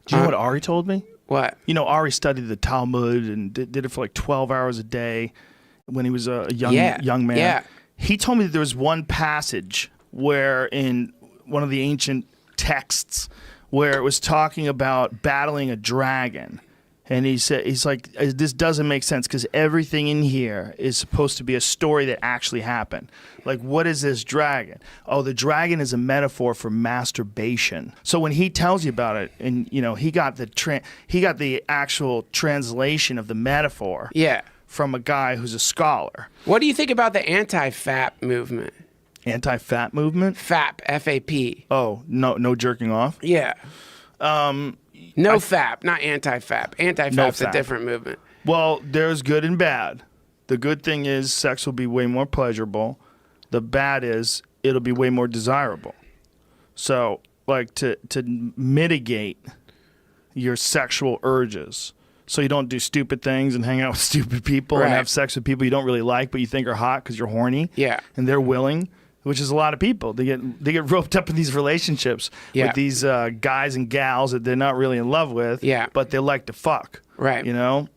Do you know what Ari told me? What? You know, Ari studied the Talmud and did it for like 12 hours a day when he was a young man. Yeah. He told me that there was one passage where in one of the ancient texts where it was talking about battling a dragon. And he said, he's like, this doesn't make sense because everything in here is supposed to be a story that actually happened. Like, what is this dragon? Oh, the dragon is a metaphor for masturbation. So when he tells you about it, and you know, he got the actual translation of the metaphor. Yeah. From a guy who's a scholar. What do you think about the anti-FAP movement? Anti-fat movement? FAP, F-A-P. Oh, no jerking off? Yeah. No FAP, not anti-FAP. Anti-FAP's a different movement. Well, there's good and bad. The good thing is sex will be way more pleasurable. The bad is it'll be way more desirable. So, like, to mitigate your sexual urges so you don't do stupid things and hang out with stupid people and have sex with people you don't really like but you think are hot because you're horny. Yeah. And they're willing. Which is a lot of people. They get roped up in these relationships with these guys and gals that they're not really in love with, but they like to fuck. Right. You know,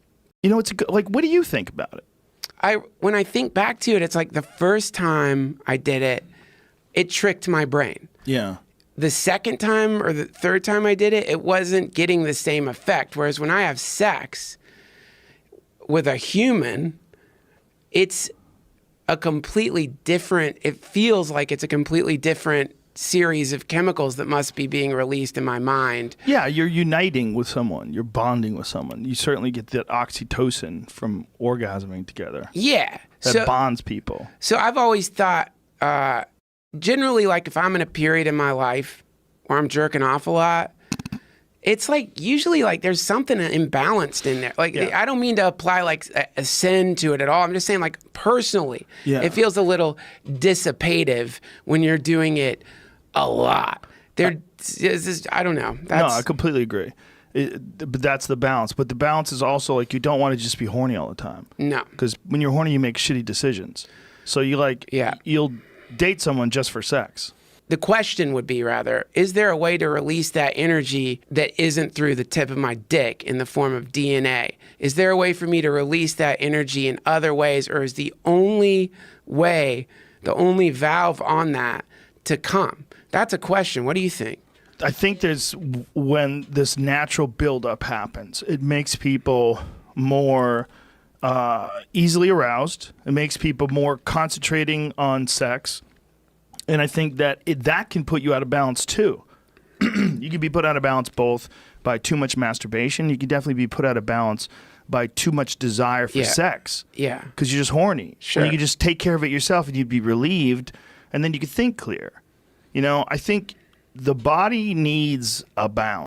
it's like, what do you think about it? When I think back to it, it's like the first time I did it, it tricked my brain. Yeah. The second time or the third time I did it, it wasn't getting the same effect. Whereas when I have sex with a human, it's a completely different, it feels like it's a completely different series of chemicals that must be being released in my mind. Yeah, you're uniting with someone. You're bonding with someone. You certainly get that oxytocin from orgasming together. Yeah. That bonds people. So I've always thought, generally, like if I'm in a period in my life where I'm jerking off a lot, it's like usually like there's something imbalanced in there. Like I don't mean to apply like a sin to it at all. I'm just saying like personally, it feels a little dissipative when you're doing it a lot. I don't know. No, I completely agree. But that's the balance. But the balance is also like you don't want to just be horny all the time. No. Because when you're horny, you make shitty decisions. So you you'll date someone just for sex. The question would be rather, is there a way to release that energy that isn't through the tip of my dick in the form of DNA? Is there a way for me to release that energy in other ways, or is the only way, the only valve on that to come? That's a question. What do you think? I think when this natural buildup happens, it makes people more easily aroused. It makes people more concentrating on sex. And I think that that can put you out of balance too. You can be put out of balance both by too much masturbation. You can definitely be put out of balance by too much desire for sex. Yeah. Because you're just horny. Sure. And you can just take care of it yourself and you'd be relieved and then you could think clear. You know, I think the body needs a balance.